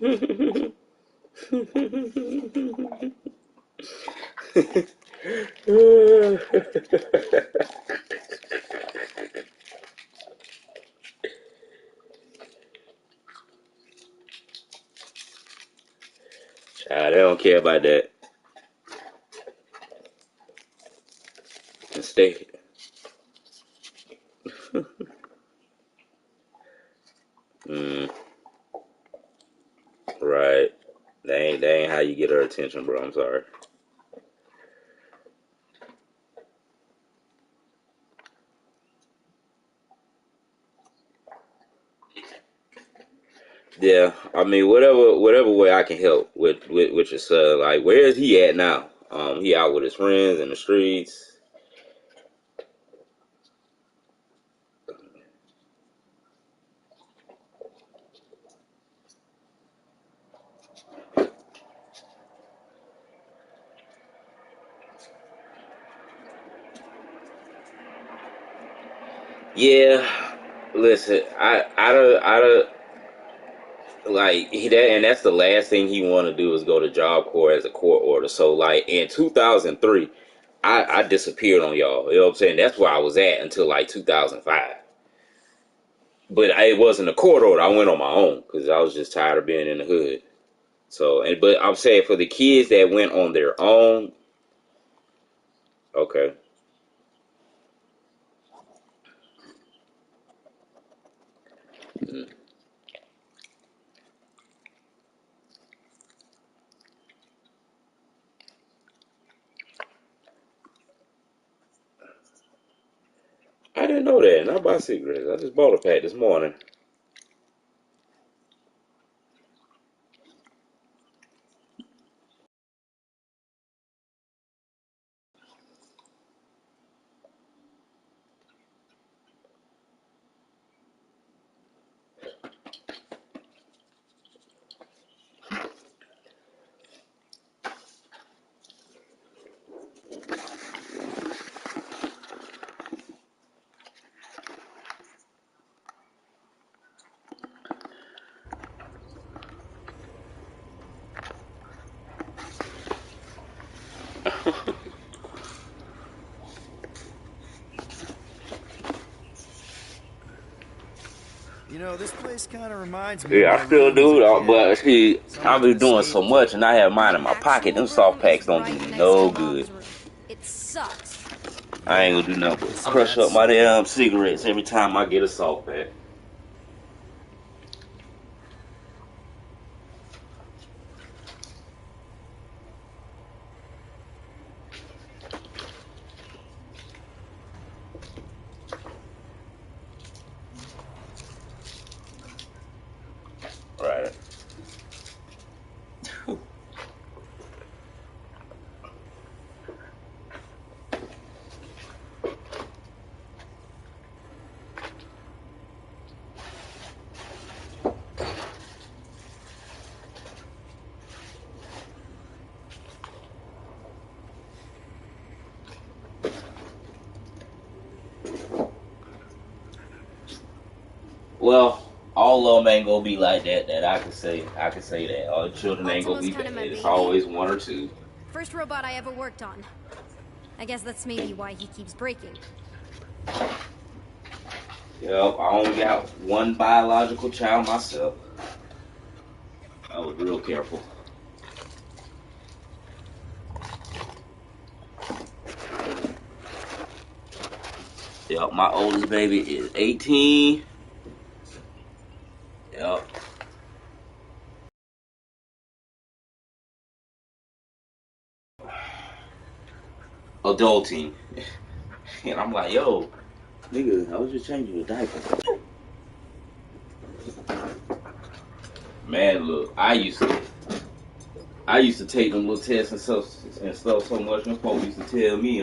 Child, they don't care about that. Stay. Mm, right. They ain't how you get her attention, bro. I'm sorry. Yeah, I mean, whatever way I can help with your son. Like, where is he at now? He out with his friends in the streets. Yeah, listen, I don't like that, and that's the last thing he want to do is go to Job Corps as a court order. So, like in 2003, I disappeared on y'all. You know what I'm saying? That's where I was at until like 2005. But it wasn't a court order. I went on my own because I was just tired of being in the hood. So, but I'm saying for the kids that went on their own, okay. Mm. I didn't know that. And I buy cigarettes. I just bought a pack this morning. You know, this place kind of reminds me of Yeah, my I still room as a do, kid. but see, So I much be the doing so much, and scapegoat. I have mine My in my pocket. actual Them soft room is packs don't do right me next to no good. Mom's room. It sucks. I ain't Yeah, gonna do nothing but see, crush up that's my damn cigarettes every time I get a soft pack. Right. Well, all of them ain't gonna be like that. That I can say. I can say that all the children ain't gonna Ultimo's be kind bad. of my It's baby. always one or two. First robot I ever worked on. I guess that's maybe why he keeps breaking. Yep, I only got one biological child myself. I was real careful. Yep, my oldest baby is 18. Yep, adulting. And I'm like, yo, nigga, I was just changing the diaper. Man, look, I used to take them little tests and stuff so much. My folks used to tell me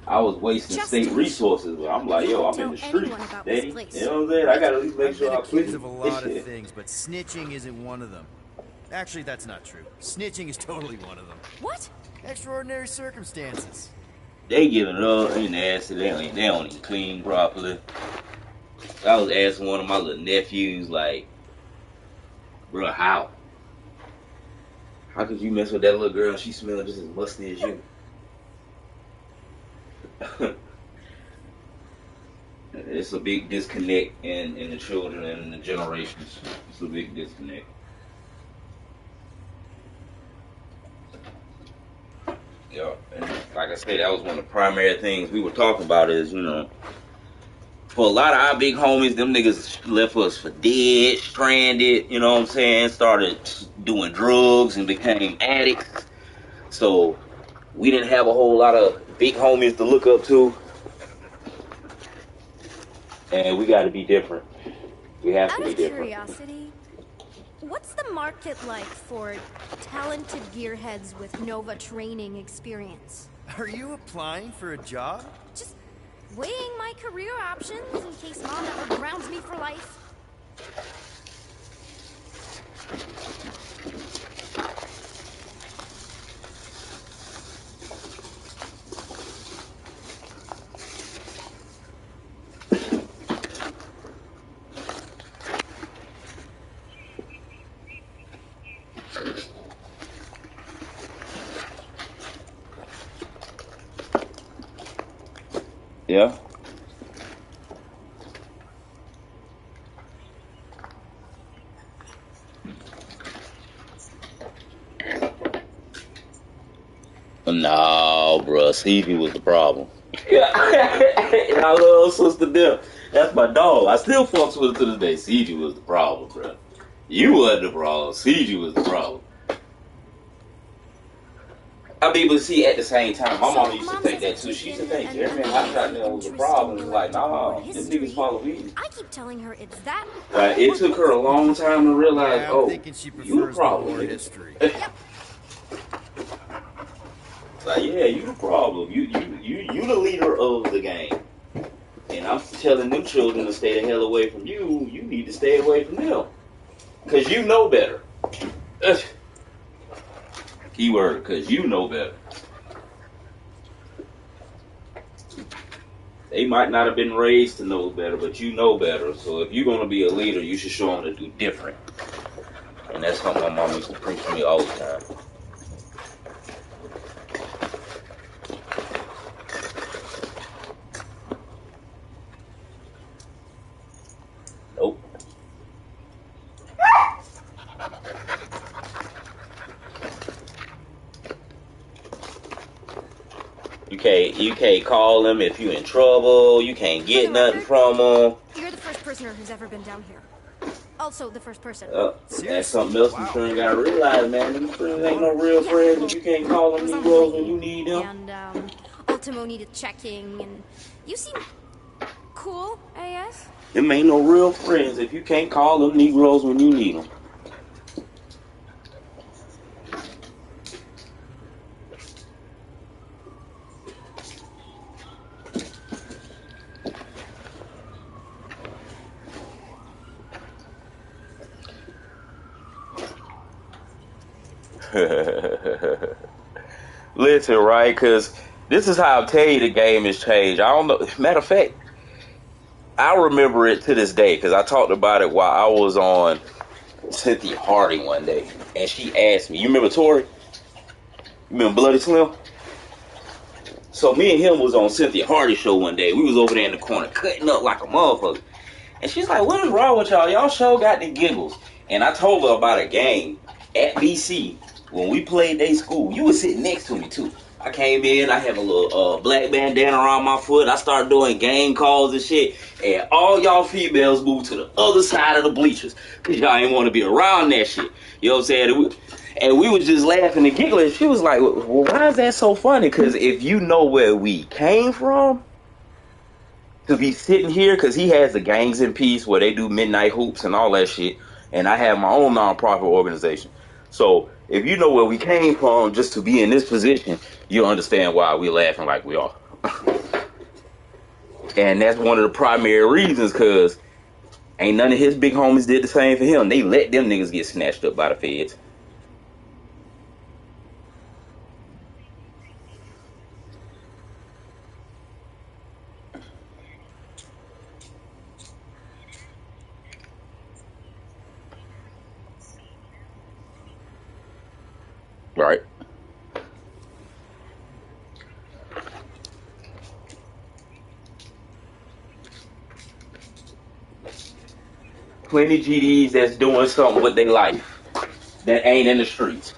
I was wasting state Justin, resources. But I'm like, you yo, won't I'm in tell the anyone streets, about this daddy. You place, know what I'm saying? I right? gotta at least make I've been sure I put accused of a this lot of shit. things, but snitching isn't one of them. Actually, that's not true. Snitching is totally one of them. What? Extraordinary circumstances. They giving it up, they nasty, they don't even clean properly. I was asking one of my little nephews, like, bro, how? How could you mess with that little girl and she smelled just as musty as you? It's a big disconnect in the children and the generations. It's a big disconnect. Yeah, and like I said, that was one of the primary things we were talking about is, for a lot of our big homies, them niggas left us for dead, stranded, you know what I'm saying? Started doing drugs and became addicts. So we didn't have a whole lot of big homies to look up to. And we got to be different. We have to Out be of different. curiosity, what's the market like for talented gearheads with Nova training experience? Are you applying for a job? Just weighing my career options in case Mom ever grounds me for life. Yeah. No, bro. Stevie was the problem. Yeah. And I love Sister Dip. That's my dog. I still fucks with her to this day. CG was the problem, bro. You wasn't the problem. CG was the problem. I mean, but see, at the same time, my mom used to think that too. She used to think Jeremy Hot Shotgun was the problem. It's like, nah, them niggas follow me. I keep telling her it's that. Like, it took her a long time to realize, Yeah, I'm oh, thinking she you the prefers the problem, war nigga. history. Like, yeah, you the problem. You the leader of the game. And I'm telling them children to stay the hell away from you. You need to stay away from them. Because you know better. Keyword, because you know better. They might not have been raised to know better, but you know better. So if you're going to be a leader, you should show them to do different. And that's something my mom used to preach to me all the time. Nope. You can't call them if you're in trouble. You can't get nothing from them. You're the first prisoner who's ever been down here. Also, the first person. That's something else you sure gotta realize, man. These friends ain't no real friends if you can't call them Negroes when you need them. And, Ultimo needed checking, and you seem cool, AS. Them ain't no real friends if you can't call them Negroes when you need them. Listen, right? Because this is how I tell you the game has changed. I don't know. Matter of fact, I remember it to this day because I talked about it while I was on Cynthia Hardy one day, and she asked me, "You remember Tori? You remember Bloody Slim?" So me and him was on Cynthia Hardy show one day. We was over there in the corner cutting up like a motherfucker, and she's like, "What is wrong with y'all? Y'all show got the giggles." And I told her about a game at BC when we played day school. You was sitting next to me too. I came in, I have a little black bandana around my foot. I started doing game calls and shit. And all y'all females moved to the other side of the bleachers. Because y'all ain't want to be around that shit. You know what I'm saying? And we was just laughing and giggling. She was like, well, why is that so funny? Because if you know where we came from, to be sitting here, because he has the Gangs in Peace where they do midnight hoops and all that shit. And I have my own nonprofit organization. So if you know where we came from, just to be in this position, you'll understand why we're laughing like we are. And that's one of the primary reasons, because ain't none of his big homies did the same for him. They let them niggas get snatched up by the feds. plenty GDs that's doing something with their life that ain't in the streets.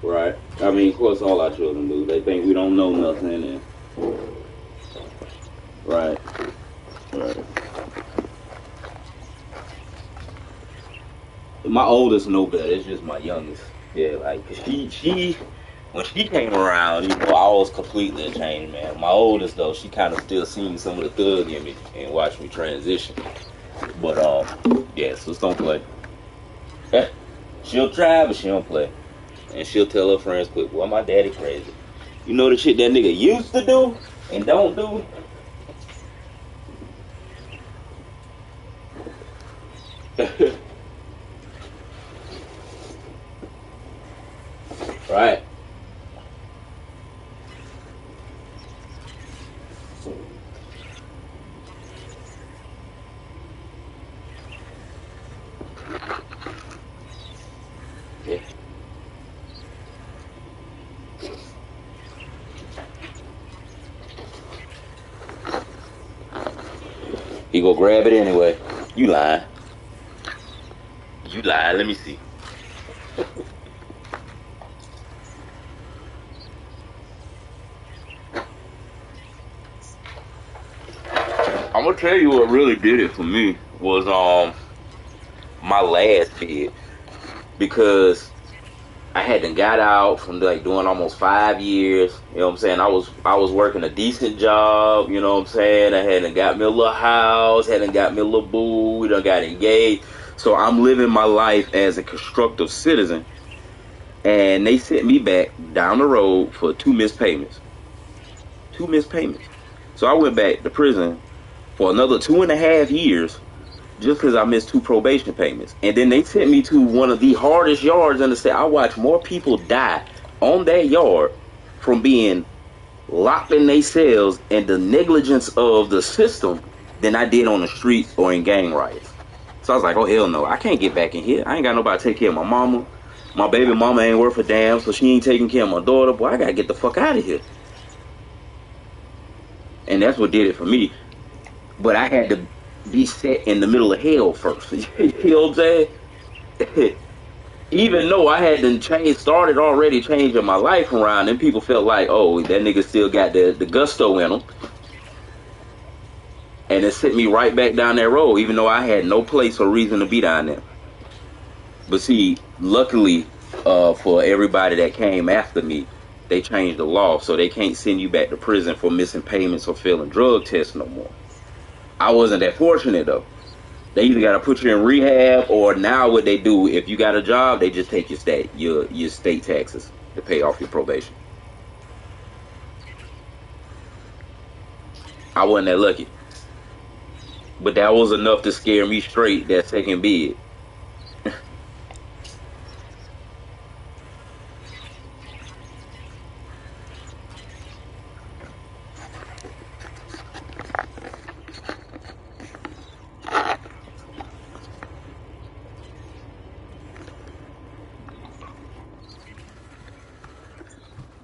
Right. I mean, of course, all our children do. They think we don't know nothing. And right. Right. My oldest know better. It's just my youngest. Yeah, like, 'cause she, when she came around, you know, I was completely a changed man. My oldest though, she kind of still seen some of the thug in me and watched me transition. But yeah, so don't play. She'll try, but she don't play. And she'll tell her friends quick, well, my daddy crazy. You know the shit that nigga used to do and don't do? Right. Yeah. He go grab it anyway. You lying. You lying. Let me see. I'm gonna tell you what really did it for me was my last bid, because I had done got out from like doing almost 5 years. You know what I'm saying? I was working a decent job. You know what I'm saying? I hadn't got me a little house, hadn't got me a little boo. We done got engaged. So I'm living my life as a constructive citizen, and they sent me back down the road for 2 missed payments. 2 missed payments. So I went back to prison for another 2.5 years just because I missed 2 probation payments. And then they sent me to one of the hardest yards in the state. I watched more people die on that yard from being locked in their cells and the negligence of the system than I did on the streets or in gang riots. So I was like, oh, hell no. I can't get back in here. I ain't got nobody to take care of my mama. My baby mama ain't worth a damn, so she ain't taking care of my daughter. Boy, I got to get the fuck out of here. And that's what did it for me. But I had to be set in the middle of hell first. You know what I'm saying? Even though I had started already changing my life around, and people felt like, oh, that nigga still got the gusto in him. And it sent me right back down that road, even though I had no place or reason to be down there. But see, luckily for everybody that came after me, they changed the law, so they can't send you back to prison for missing payments or failing drug tests no more. I wasn't that fortunate though. They either got to put you in rehab, or now what they do, if you got a job, they just take your state taxes to pay off your probation. I wasn't that lucky, but that was enough to scare me straight that second bid.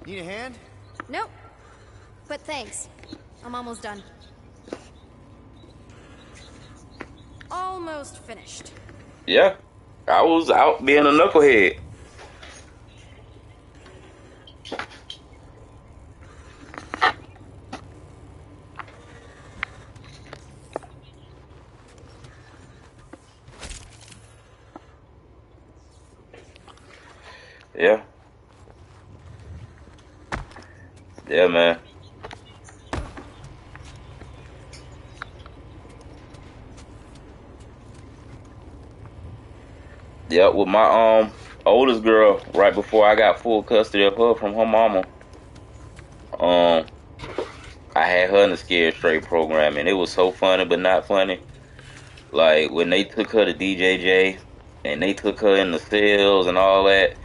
Need a hand? Nope. But thanks. I'm almost done. Almost finished. Yeah, I was out being a knucklehead. Yeah. Yeah, man. Yeah, with my oldest girl, right before I got full custody of her from her mama, um I had her in the Scared Straight program, and it was so funny, but not funny. Like when they took her to DJJ, and they took her in the cells and all that.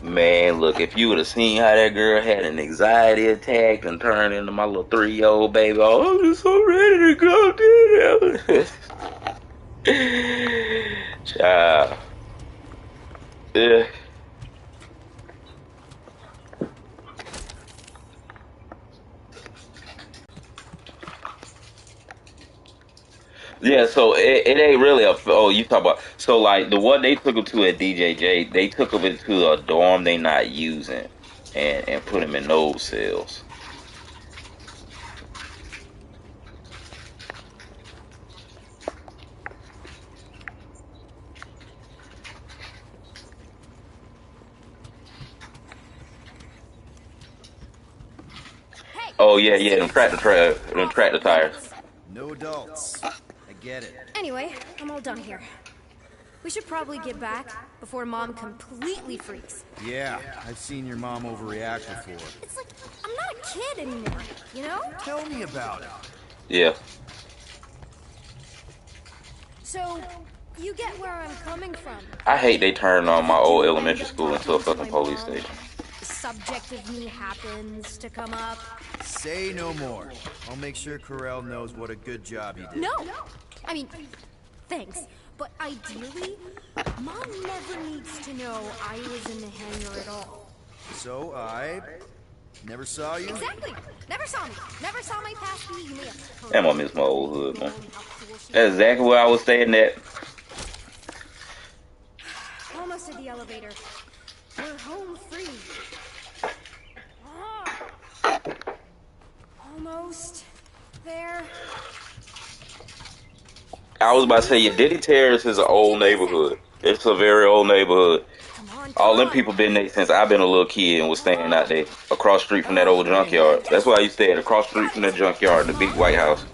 Man, look, if you would have seen how that girl had an anxiety attack and turned into my little 3-year-old baby, oh, I'm just so ready to go to Child. Yeah. Yeah, so it ain't really a. Oh, you talk about. So, like, the one they took him to at DJJ, they took him into a dorm they not using and put him in those cells. Hey! Oh, yeah, yeah, them tractor tires. No adults. I get it. Anyway, I'm all done here. We should probably get back before Mom completely freaks. Yeah, I've seen your mom overreact before. It's like, I'm not a kid anymore, you know? Tell me about it. Yeah. So, you get where I'm coming from. I hate they turned on my old elementary school into a fucking police station. The subject of me happens to come up. Say no more. I'll make sure Corell knows what a good job he did. No! I mean, thanks. But ideally, Mom never needs to know I was in the hangar at all. So I never saw you? Exactly! Never saw me. Never saw my past me. You may have heard. Damn, I miss my old hood, man. That's exactly where I was staying at. Almost at the elevator. We're home free. Ah. Almost there. I was about to say, yeah, Diddy Terrace is an old neighborhood. It's a very old neighborhood. All them people been there since I've been a little kid and was staying out there across the street from that old junkyard. That's why I used to stay across the street from that junkyard, the big white house.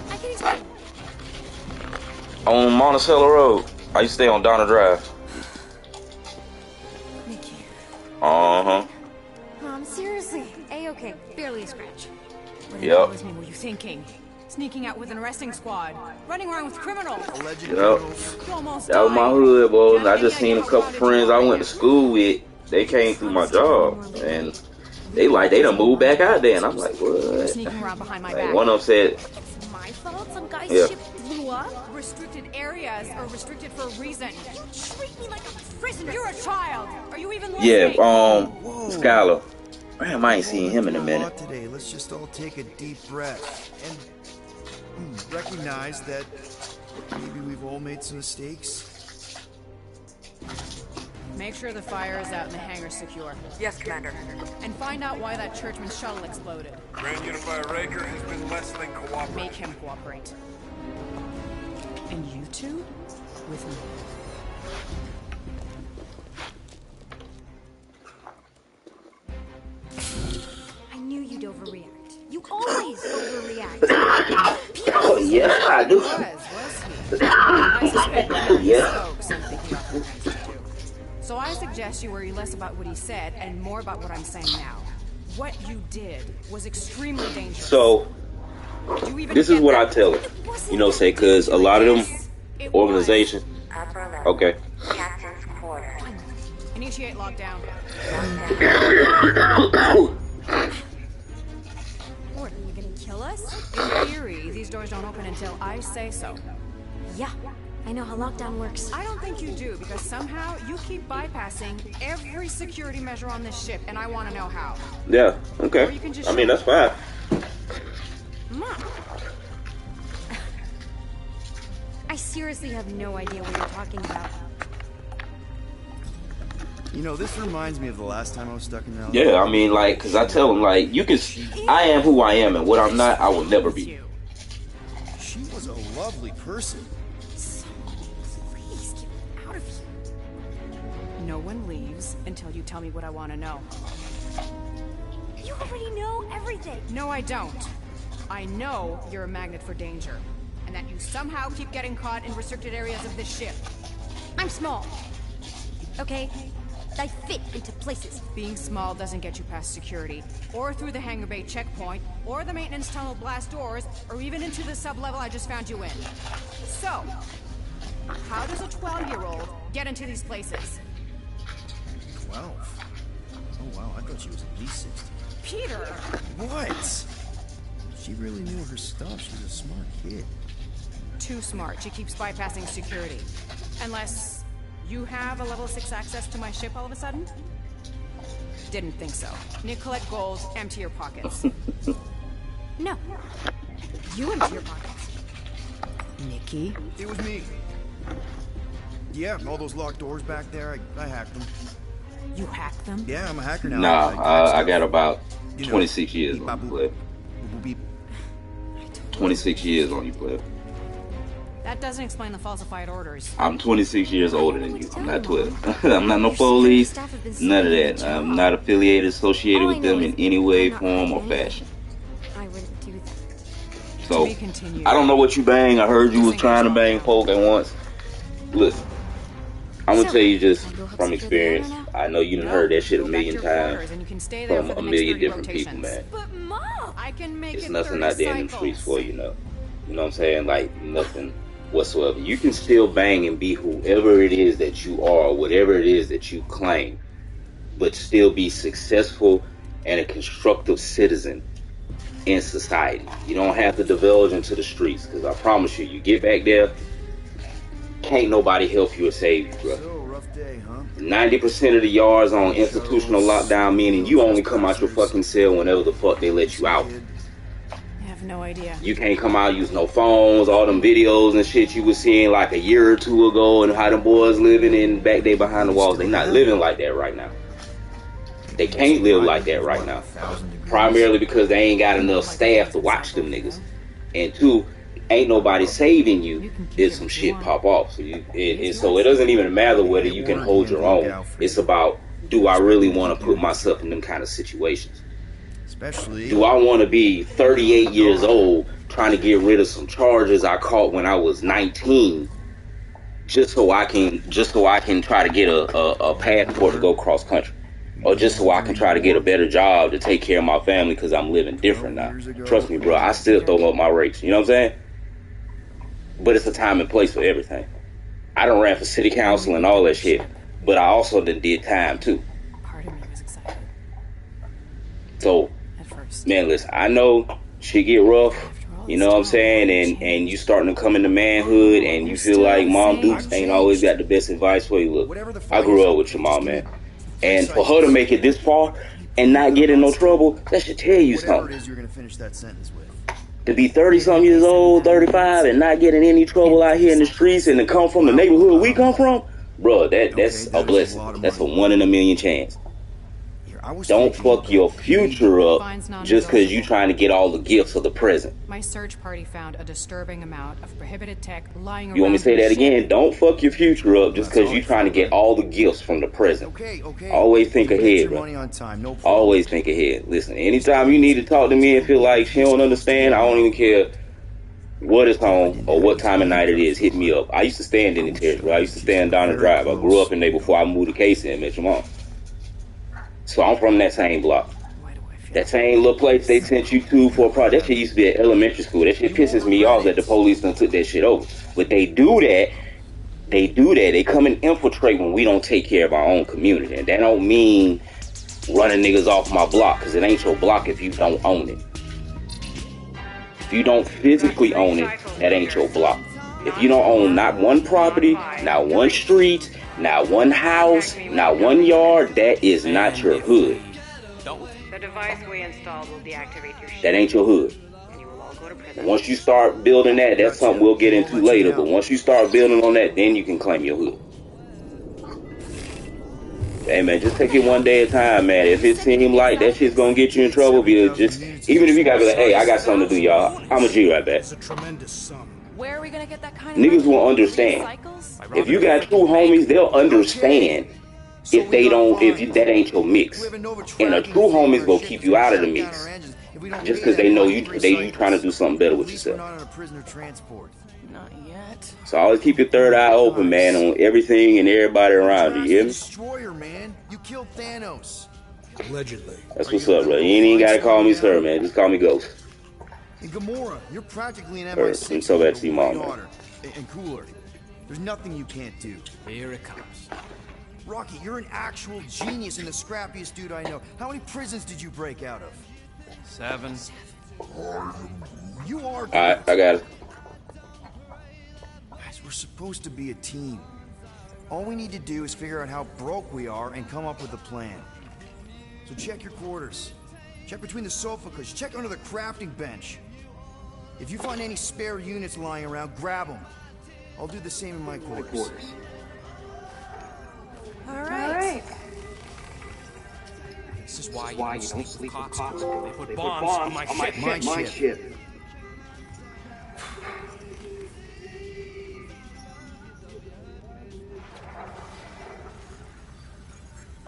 I can explain. On Monticello Road. I used to stay on Donna Drive. Nikki. Uh-huh. Mom, seriously. A-okay. Barely a scratch. What Yep. was me were you thinking? Sneaking out with an arresting squad, running around with criminals. Alleged Yep. criminals. You almost That was my died. hood, boys. Do you I have just any seen a idea couple how crowded friends you I are went to here? school with. They came through my job, and they done moved back out there, and I'm like, what? Sneaking around behind my Like, back. one of them said, It's my fault some guy's Yeah. ship blew up? Restricted areas are restricted for a reason. You treat me like a prisoner. You're a child. Are you even yeah, listening? Skylar. Man, I ain't seen him in a Lot minute. today. Let's just all take a deep breath and recognize that maybe we've all made some mistakes. Make sure the fire is out and the hangar's secure. Yes, Commander. And find out why that churchman's shuttle exploded. Grand Unifier Raker has been less than cooperative. Make him cooperate. And you two, with me. I knew you'd overreact. You always overreact. Oh, yeah, I do. Was he? I suspect that he Yeah. spoke something he often tends to do. So I suggest you worry less about what he said and more about what I'm saying now. What you did was extremely dangerous. So, Do you even this is get what that? I tell her. You know, say, because a lot of them It organizations. Upper level. Okay. Captain's quarters. was. Initiate lockdown. What, are you gonna kill us? In theory, these doors don't open until I say so. Yeah, I know how lockdown works. I don't think you do, because somehow you keep bypassing every security measure on this ship, and I want to know how. Yeah, okay. Or you can just I mean, show that's fine. Mom. I seriously have no idea what you're talking about. You know, this reminds me of the last time I was stuck in an elevator. Yeah, I mean, like, because I tell them, like, you can, I am who I am, and what I'm not, I will never be. You. She was a lovely person. Please get me out of here. No one leaves until you tell me what I want to know. You already know everything. No, I don't. I know you're a magnet for danger, and that you somehow keep getting caught in restricted areas of this ship. I'm small. Okay? I fit into places. Being small doesn't get you past security, or through the hangar bay checkpoint, or the maintenance tunnel blast doors, or even into the sub-level I just found you in. So, how does a 12-year-old get into these places? 12? Oh wow, I thought she was at least 16. Peter! What? She really knew her stuff. She's a smart kid. Too smart. She keeps bypassing security. Unless you have a level 6 access to my ship all of a sudden? Didn't think so. Nicolette Gold, empty your pockets. No. You empty your pockets. Nikki? It was me. Yeah, all those locked doors back there, I hacked them. You hacked them? Yeah, I'm a hacker now. Nah, I got about You know, 26 years beep, on you, boop, Cliff. boop, beep. 26 years on you, Cliff. That doesn't explain the falsified orders. I'm 26 years older than you. I'm not 12. I'm not no police. None of that. I'm not affiliated, associated with them in any way, form, or fashion. I wouldn't do that. So, To be continued. I don't know what you bang. I heard you was trying to bang folk at once. Listen, I'm gonna tell you just from experience. I know you done heard that shit a Go back million to your quarters times and you can stay there from for the a next million 30 different people, rotations. man. But Mom! I can make It's it nothing 30 out there in them cycles. streets for you, know. You know what I'm saying? Like nothing whatsoever. You can still bang and be whoever it is that you are, whatever it is that you claim, but still be successful and a constructive citizen in society. You don't have to divulge into the streets, because I promise you, you get back there, can't nobody help you or save you, bro. So, rough day, huh? 90% of the yards on institutional lockdown, meaning you only come out your fucking cell whenever the fuck they let you out. I have no idea. You can't come out, use no phones, all them videos and shit you was seeing like a year or two ago, and how them boys living in back there behind the walls. They not living like that right now. They can't live like that right now. Primarily because they ain't got enough staff to watch them niggas. And two, ain't nobody saving you if some shit pop off. So so it doesn't even matter whether you can hold your own. It's about, do I really want to put myself in them kind of situations? Especially. Do I want to be 38 years old trying to get rid of some charges I caught when I was 19, just so I can try to get a passport to go cross country, or just so I can try to get a better job to take care of my family because I'm living different now? Trust me, bro, I still throw up my rates. You know what I'm saying? But it's a time and place for everything. I done ran for city council and all that shit, but I also did time too. Part of me was excited So, at first. man, listen, I know shit get rough, you know what I'm saying, and you starting to come into manhood, and you feel like Mom Dukes ain't always got the best advice for you. Look, I grew up with your mom, man, and for her to make it this far and not get in no trouble, that should tell you Whatever it something. is you're gonna finish that sentence with. To be 30-something years old, 35, and not get in any trouble out here in the streets, and to come from the neighborhood we come from, bro, that's a blessing. That's a 1 in a million chance. Here, I was Don't thinking fuck your future up just because you trying to get all the gifts of the present. My search party found a disturbing amount of prohibited tech lying around. You want me to say the that ship. again? Don't fuck your future up just because you trying to get all the gifts from the present. Okay. Always think You get ahead, your bro. money on time, no problem. Always think ahead. Listen, anytime you need to talk to me and feel like she don't understand, I don't even care what it's on or what time of night it is. Hit me up. I used to stay in Denny Terrace, bro. I used to stay in Donna Drive. I grew up in there before I moved to Casey and met your mom. So I'm from that same block. Why do I feel That same little place they sent you to for a project. That shit used to be at elementary school. That shit pisses me off that the police done took that shit over. But they do that. They come and infiltrate when we don't take care of our own community. And that don't mean running niggas off my block, because it ain't your block if you don't own it. If you don't physically own it, that ain't your block. If you don't own not one property, not one street, not one house, not one yard, that is not your hood. The device we installed will deactivate your ship, That ain't your hood. and you will all go to prison. Once you start building that, that's something we'll get into later. But once you start building on that, then you can claim your hood. Hey man, just take it one day at a time, man. If it seems like that shit's gonna get you in trouble, just even if you gotta be like, hey, I got something to do, y'all. I'm a G right back. It's a tremendous sum. Where are we gonna get that kind of Niggas money? will understand. Cycles? If you got true homies, they'll understand if they don't, if that ain't your mix. And a true homies will keep you out of the mix, just because they know you trying to do something better with yourself. Not on a prisoner transport. Not yet. So always keep your third eye open, man, on everything and everybody around you. You hear me? Destroyer, man. You killed Thanos. Allegedly. That's what's up, bro. You ain't even gotta call me sir, man. Just call me Ghost. And Gamora, you're practically an Or MI6 so agent, that's but way Mom, man. hotter and cooler. There's nothing you can't do. Here it comes. Rocky, you're an actual genius and the scrappiest dude I know. How many prisons did you break out of? 7. You are. Alright, I got it. Guys, we're supposed to be a team. All we need to do is figure out how broke we are and come up with a plan. So check your quarters. Check between the sofa cushions. Check under the crafting bench. If you find any spare units lying around, grab them. I'll do the same in my quarters. All right. This is why you don't sleep with cops. They put bombs on my ship. My ship.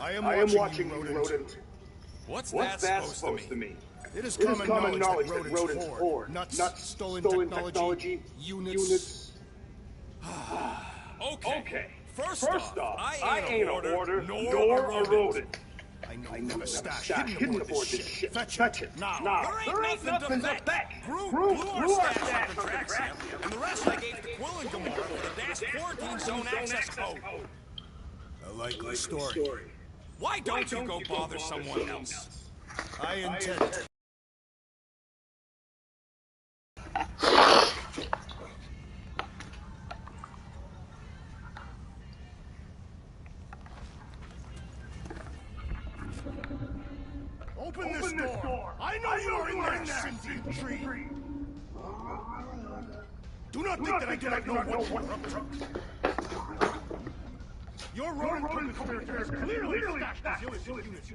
I am watching you, rodent. What's that supposed to mean? It is common knowledge that rodents hoard nuts, stolen technology, units. Okay. First off, I ain't a hoarder nor a rodent. I know a stash Hidden aboard this ship. Fetch it. Now. There ain't nothing to bet. Groot blew our stash up to Draxium, and the rest I gave to Quill and Gamora for the Dash Quarantine Zone access code. A likely story. Why don't you go bother someone else? I intend. Open this door! I know you are in there, sentient tree! Do not think that I do not know what you're up to. Your rodent conspirators clearly stacked these units.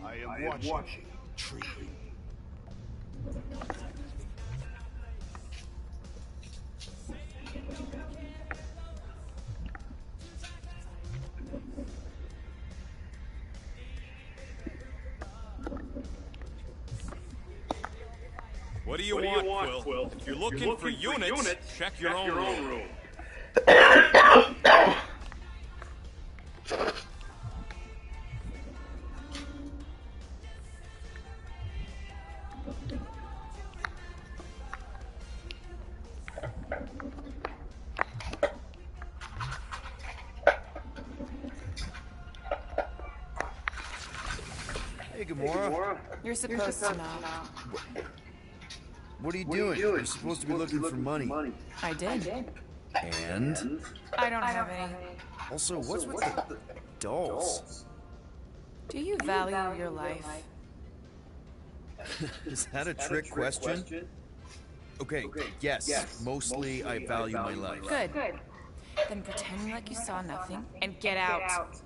I am watching, tree. What do you want, Quill? If you're looking for units, check your own room. Hey, Gamora. You're supposed to know. What are you doing? You're supposed to be looking for money. I did. And? I don't have any. Also, what's with the dolls? Do you value your life? Is that a trick question? Okay, yes. Mostly I value my life. Good. Then pretend like you saw nothing and get out.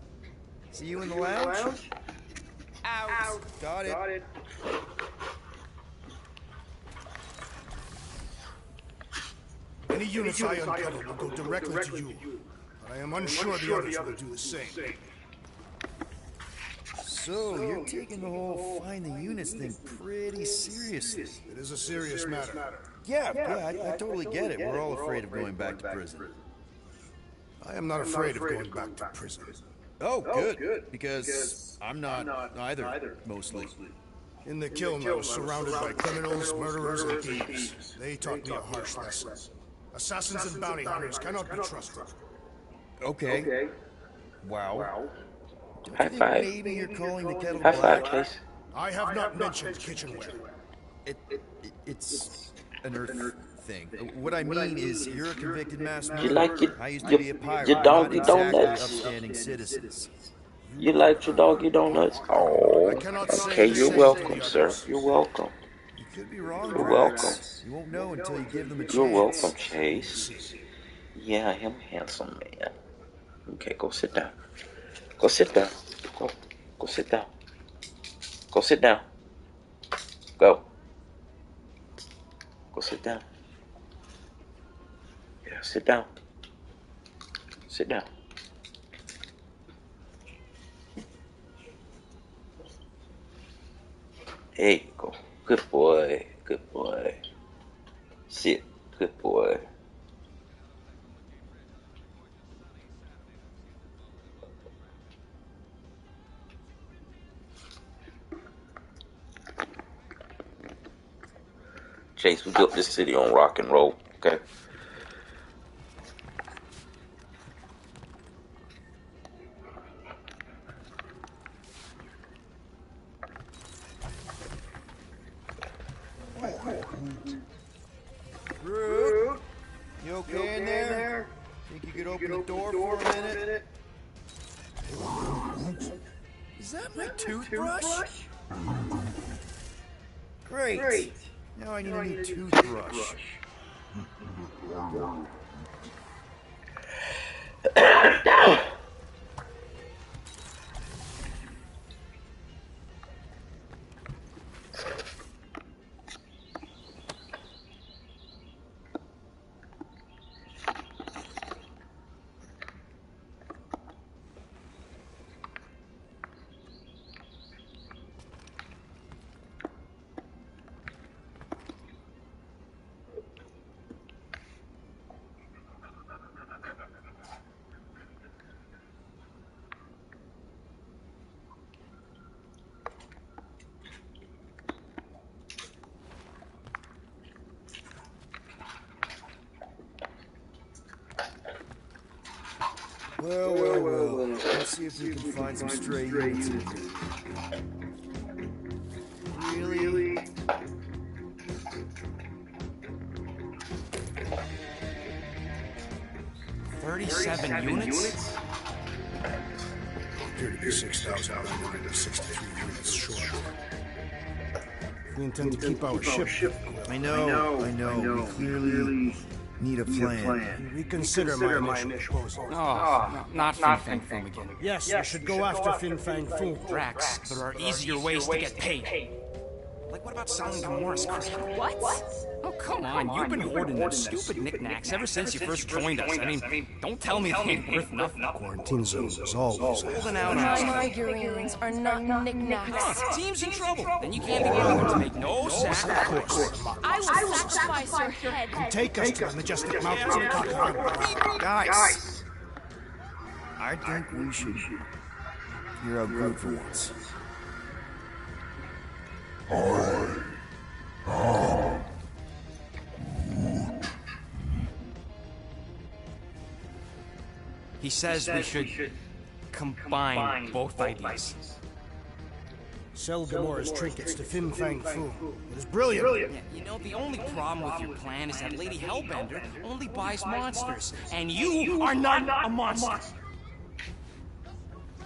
See you in the lounge? Out. Got it. Any units I uncover will go directly to you, but I am unsure the others will do the same. So, you're taking the whole find the units thing pretty seriously. It is a serious matter. Yeah, I totally get it. We're all afraid of going back to prison. I am not afraid of going back to prison. Oh, good. Because I'm not either, mostly. In the kiln, I was surrounded by criminals, murderers, and thieves. They taught me a harsh lesson. Assassins and bounty hunters cannot be trusted. Okay. Wow. High five. Maybe you're calling the kettle High black. five, Chase. I have not mentioned kitchenware. It's an Earth thing. What I mean is, you're a convicted mass You murderer. like I used to be a pirate. your doggy not exactly donuts? upstanding citizens. You like your doggy donuts? Oh, okay. You're welcome, sir. You're welcome. You could be wrong. You're Drax. welcome. You won't know until you give them a chance. You're welcome, Chase. Yeah, I am a handsome man. Okay, go sit down. Go sit down. Go sit down. Go sit down. Go. Go sit down. Yeah, sit down. Sit down. There you go. Good boy. Good boy. shit. Good boy. Chase, we built this city on rock and roll, okay? Groot, you okay in there? Think you could open the door for a minute? Is that my toothbrush? Great. Now I need a new toothbrush. Well. Let's see if we can find some stray units in here. Really? $37 units? Appear to be 6,963 units short. We intend to keep our ship. I know. We clearly need a plan. Reconsider my initial proposal. Oh, not Fin Fang Foom again. Yes, we should go after Fin Fang Foom. Drax, there are easier ways to get paid. Like, what about selling Gamora's crap? What? Oh, come on. You've been hoarding them stupid knickknacks ever since you first joined us. I mean, don't tell me they ain't worth nothing. Quarantine zone is always Holding out My on us. figurines are not knickknacks. Oh, team's in trouble. Then you can't be bothered to make no sacrifice. I will sacrifice your head. Take us to the majestic mountains of Kakar. Guys! I think we should hear out Groot for once. He says we should combine both ideas. Sell Gamora's trinkets to Fin Fang Foom. It is brilliant. Yeah, you know, the only problem with your plan is that Lady Hellbender only buys monsters, and you are not a monster.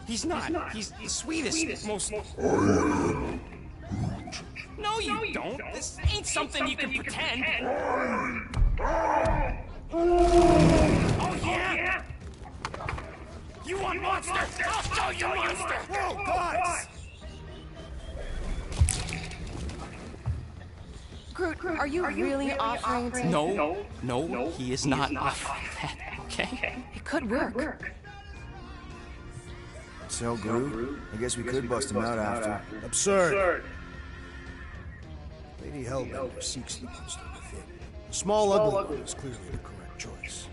He's not. He's the sweetest, most... No, you don't. This ain't something you can pretend. Oh, yeah? You want monster? I'll show you monster! Oh, guys! Groot, are you really offering to... No, he is not offering that, okay? It could work. Sell Groot? I guess we could bust him out after. Absurd. Lady Hellbender seeks the monster within. The small ugly one is clearly the correct choice.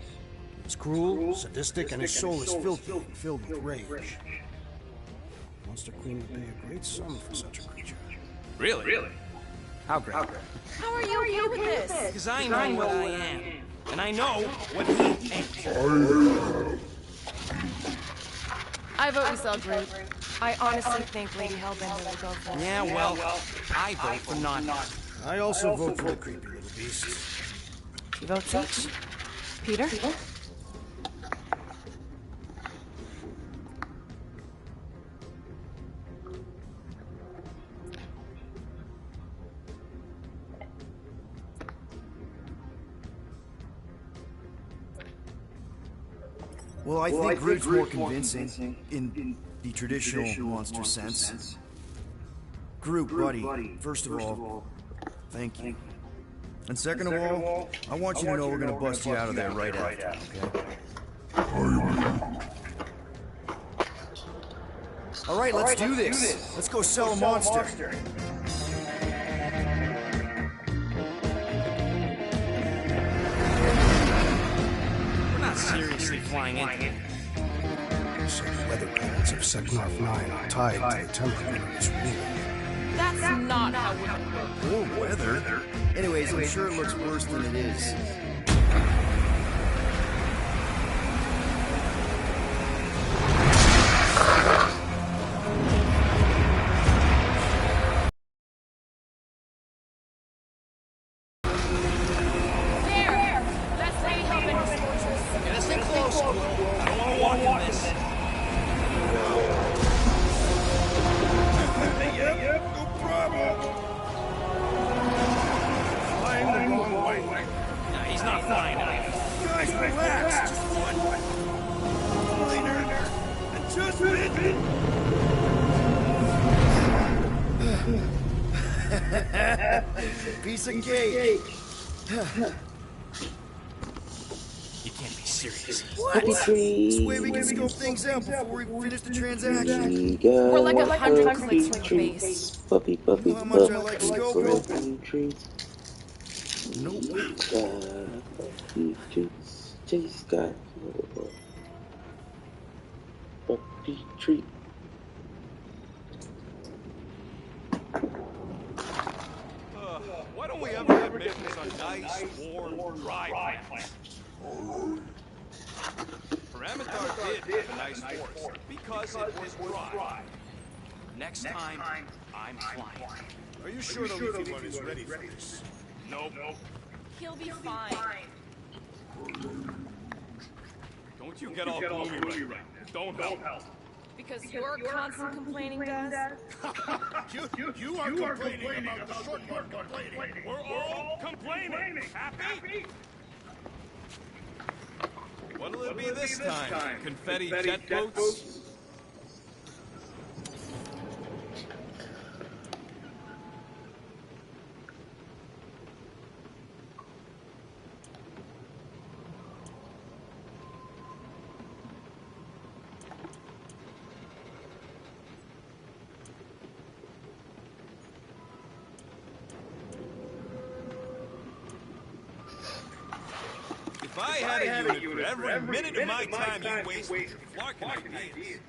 It's cruel, sadistic, and his soul is filthy and filled with rage. Monster Queen would pay a great sum for such a creature. Really? How great? How are you okay with this? Because I know what I am. And I know what he ain't. I vote we sell Groot. I honestly think Lady Hellbender will go for it. Yeah, well, I vote for not. I also vote for the creepy little beast. Two votes each. Peter? Well, I think Groot's more convincing in the traditional monster sense. Groot, buddy, first of all, thank you. And second of all, I want you to know we're gonna bust you out of there right after, okay? All right, let's do this. Let's go sell a monster. flying into it. So the weather patterns of Seknarf 9 are tied to the temperature of this room. That's not how women work. Poor weather. Anyways, I'm sure it looks worse than it is. There! That's how you help in this fortress. Get us in close, Quill. I don't want to walk in this. Yep, no problem. Flying the wrong way. No, he's not flying anything. Guys, relax. Just one. Minor. Adjustment. Piece of cake. You can't be serious. What? This way we can scope things out before we finish the transaction. We're like 100 clicks from the base. You know how much I like scope? Nope. Why don't we ever have missions on nice, warm, dry planets? Ramatar did have a nice forest because it was dry. Next time, I'm flying. Are you sure the Leafy one is ready for this? Nope. He'll be fine. Don't you get all gloomy right now. Don't help. Because you're constant complaining, Daz? You are complaining about the short part complaining. We're all complaining. Happy? What'll it be this time? Confetti jet boats? If I had a unit for every minute of my time you wasted flarking ideas.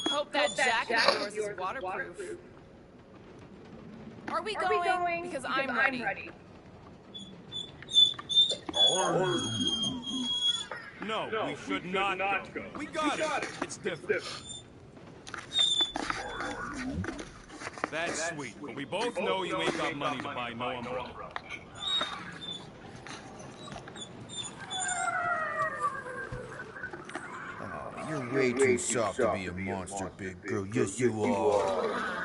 Hope that jacket of yours is waterproof. Are we going? Because I'm ready. No, we should not go. We got it. It's different. That's sweet, but we both know you ain't got money to buy no umbrella. You're way too soft to be a monster, big girl. Yes, you are.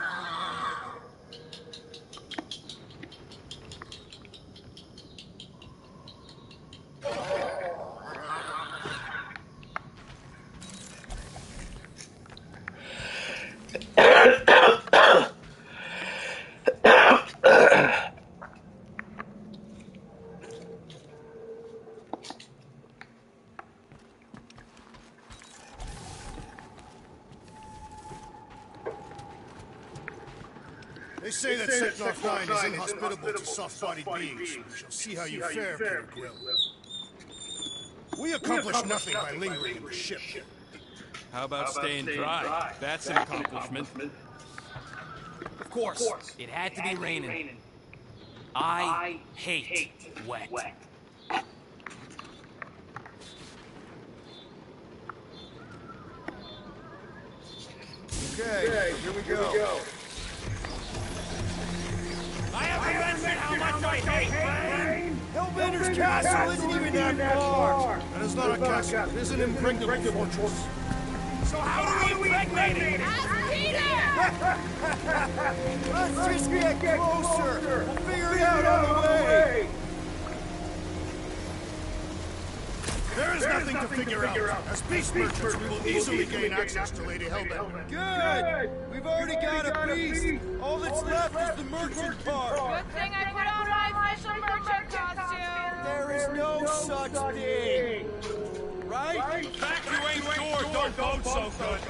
They say that Seknarf 9 is inhospitable to soft-bodied beings. We shall see how you fare, Peter Quill. We accomplish nothing by lingering in the ship. How about staying dry? That's an accomplishment. Of course, it had to be raining. I hate wet. Okay, here we go. I haven't mentioned how much I hate rain! Hellbender's castle isn't even that far. That is not a castle. It is an impregnable fortress. So how do we impregnate it? Ask Peter! Let's just get closer. We'll figure it out on the way. There is nothing to figure out. As beast merchants, we will easily gain access to Lady Hellbender. Good! We've already got a beast. All that's left is the merchant part. Good thing I put on my official merchant costume. There is no such thing. Right? Evacuate door, don't vote so good.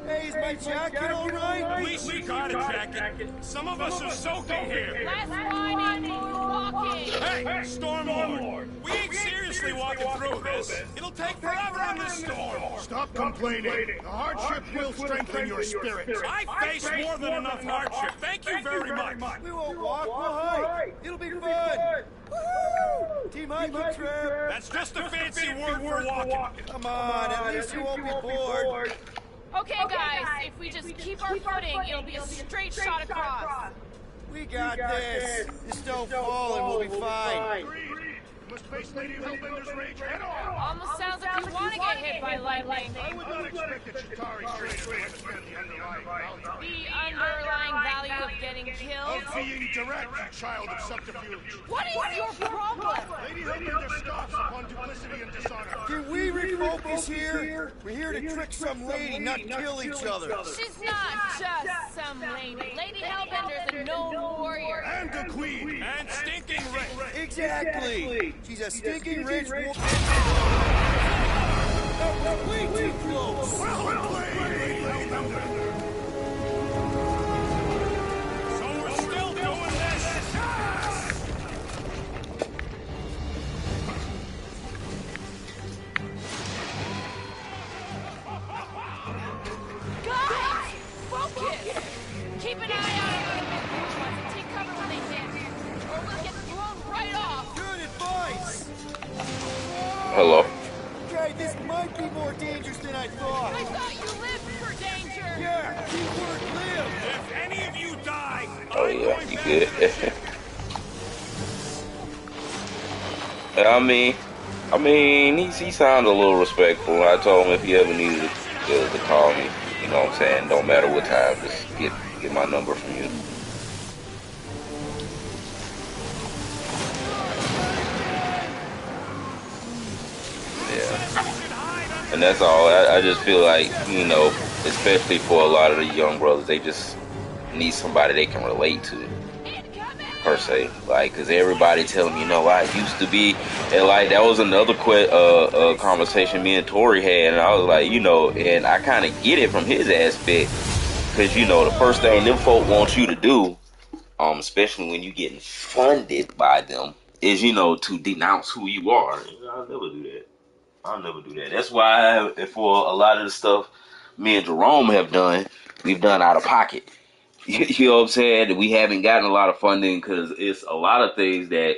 Hey, is my jacket all right? At least you got a jacket. Some of us are soaking here. Less whining, more walking. Hey, Stormlord! We ain't seriously walking through this. It'll take forever in this storm. Stop complaining. The hardship will strengthen your spirit. I face more than enough hardship. Thank you very much. We won't walk, we'll hike. It'll be fun. Woohoo! Team hiking trip. That's just a fancy word for walking. Come on, at least you won't be bored. Okay, guys, if we just keep our footing, it'll be a straight shot across. We got this. Just don't fall and we'll be fine. You must face Lady Hellbender's rage head on. Almost sounds like you want to get hit by lightning. I would not expect that Chitauri traders to understand the underlying value. The underlying value of getting killed? Of being direct, you child of subterfuge. What is your problem? Lady Hellbender scoffs upon duplicity and dishonor. Can we refocus here? We're here to trick some lady, not kill each other. She's not just some lady. Lady Hellbender's a known warrior. And a queen. And stinking rich. Exactly. She's a stinking rich woman. That was way too close. Well played, Lady Hellbender. So we're still doing this. Guys! Focus! Keep an eye out for the mid-range ones and take cover when they hit. Or we'll get blown right off. Good advice. Hello. Okay, this might be more dangerous than I thought. I thought you lived for danger. Yeah, keyword live. If any of you die, Oh I'm yeah, going you back good? to the ship. I mean, he sounded a little respectful. I told him if he ever needed to call me, you know what I'm saying? Don't matter what time, just get my number from you. Yeah. And that's all. I just feel like, you know, especially for a lot of the young brothers, they just need somebody they can relate to. Per se, like, cause everybody tell me, you know, I used to be, and like that was another conversation me and Tori had, and I was like, you know, and I kind of get it from his aspect, cause you know the first thing them folk want you to do, especially when you getting funded by them, is you know to denounce who you are. I'll never do that. I'll never do that. That's why for a lot of the stuff me and Jerome have done, we've done out of pocket. You know what I'm saying? We haven't gotten a lot of funding because it's a lot of things that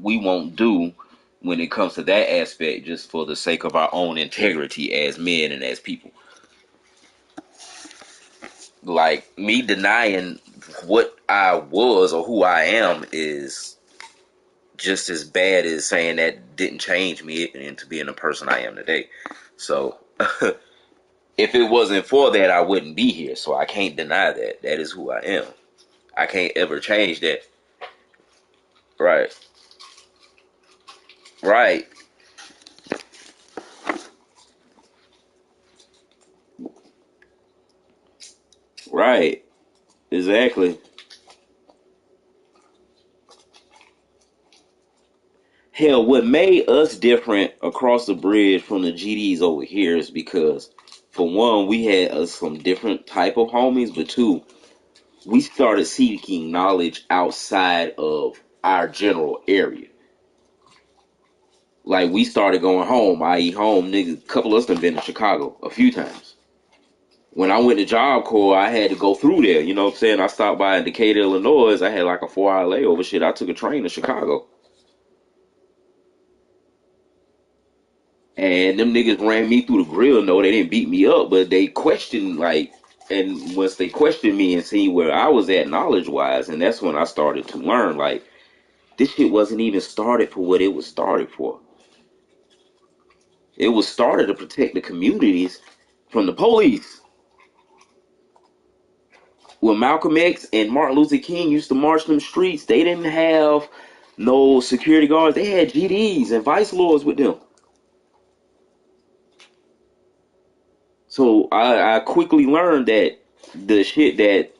we won't do when it comes to that aspect, just for the sake of our own integrity as men and as people. Like, me denying what I was or who I am is just as bad as saying that didn't change me into being the person I am today. So if it wasn't for that, I wouldn't be here. So I can't deny that. That is who I am. I can't ever change that. Right. Right. Right. Exactly. Hell, what made us different across the bridge from the GDs over here is because, for one, we had some different type of homies, but two, we started seeking knowledge outside of our general area. Like, we started going home, i.e. home, niggas, a couple of us have been to Chicago a few times. When I went to Job Corps, I had to go through there, you know what I'm saying? I stopped by in Decatur, Illinois, I had like a 4-hour layover shit, I took a train to Chicago. And them niggas ran me through the grill. No, they didn't beat me up, but they questioned, like, and once they questioned me and seen where I was at knowledge-wise, and that's when I started to learn, like, this shit wasn't even started for what it was started for. It was started to protect the communities from the police. when Malcolm X and Martin Luther King used to march them streets, they didn't have no security guards. They had GDs and vice lords with them. So I quickly learned that the shit that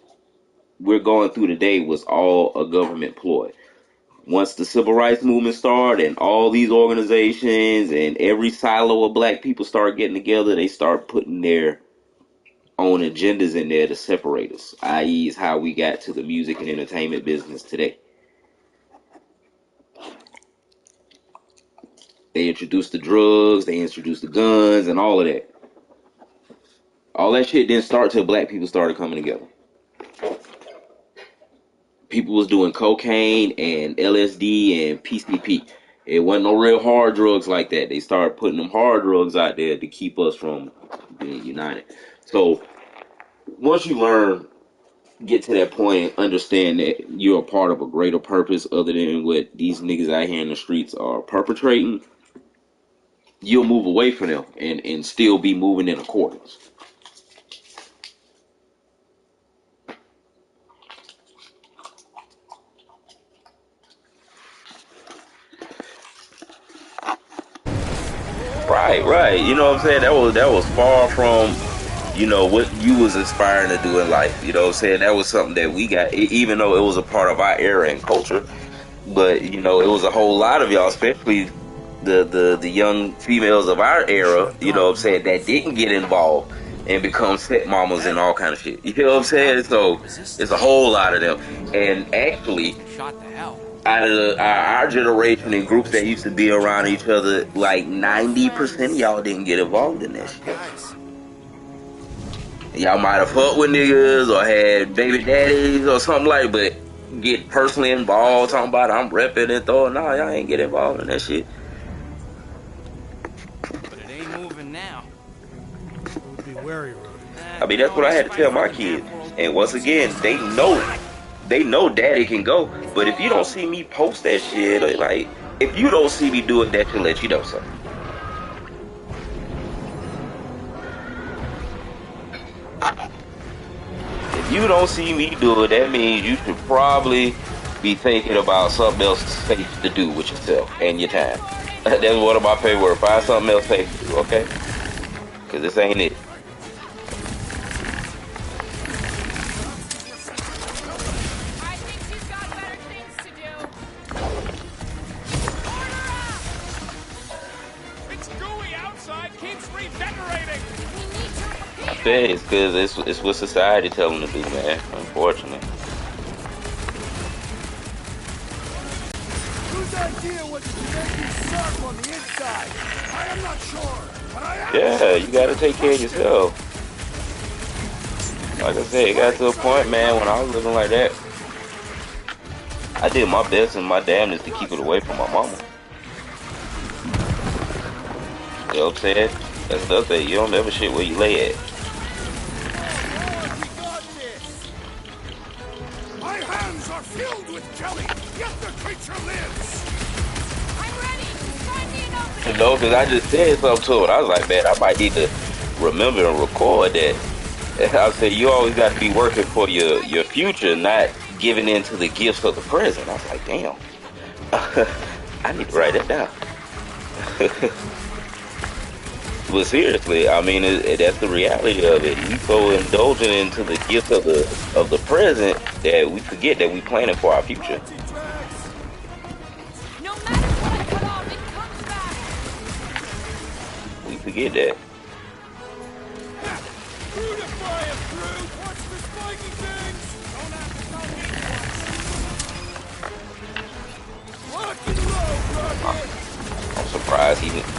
we're going through today was all a government ploy. Once the civil rights movement started and all these organizations and every silo of black people start getting together, they start putting their own agendas in there to separate us, i.e. is how we got to the music and entertainment business today. They introduced the drugs, they introduced the guns and all of that. All that shit didn't start till black people started coming together. People was doing cocaine and LSD and PCP. It wasn't no real hard drugs like that. They started putting them hard drugs out there to keep us from being united. So once you learn, get to that point and understand that you're a part of a greater purpose other than what these niggas out here in the streets are perpetrating, you'll move away from them and still be moving in accordance. Right. You know what I'm saying? That was far from, you know, what you was aspiring to do in life. You know what I'm saying? That was something that we got, even though it was a part of our era and culture. But, you know, it was a whole lot of y'all, especially the young females of our era, you know what I'm saying, that didn't get involved and become stepmamas and all kind of shit. You know what I'm saying? So it's a whole lot of them. And actually, out of our generation and groups that used to be around each other, like 90% of y'all didn't get involved in that shit. Y'all might have fucked with niggas or had baby daddies or something like, but get personally involved, talking about I'm repping and throwing, nah, y'all ain't get involved in that shit. But it ain't moving now. Be wary, I mean, that's what I had to tell my kids. And once again, they know daddy can go, but if you don't see me post that shit, like, if you don't see me do it, that should let you know something. If you don't see me do it, that means you should probably be thinking about something else safe to do with yourself and your time. That's one of my favorite words. Find something else safe to do, okay? Because this ain't it. It's because it's what society tell them to do, man. Unfortunately. Whose idea was it to make you sharp on the inside? I am not sure, but I am. Yeah, you gotta take care of yourself. Like I said, it got to a point, man, when I was living like that, I did my best and my damnedest to keep it away from my mama. You know what I'm saying? That's the other thing. You don't never shit where you lay at. Are filled with jelly, yet the creature lives. I'm ready. Find me an opening. You know, because I just said something to it. I was like, man, I might need to remember and record that. And I said, you always got to be working for your future, not giving in to the gifts of the present. I was like, damn. I need to write that down. But seriously, I mean, that's the reality of it. We so indulgent into the gifts of the present that we forget that we planning for our future. No matter what I cut off, it comes back. We forget that. Beautify it, Drew. Watch the spiky things. Don't have to tell me twice. Lock and load, Rocket. I'm surprised he didn't.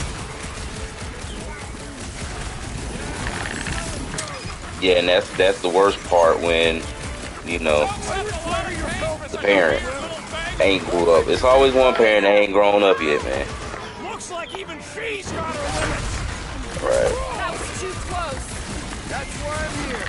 Yeah, and that's the worst part when, you know, the parent ain't grew up. It's always one parent that ain't grown up yet, man. Looks like even she's got her limits. Right. That was too close. That's why I'm here.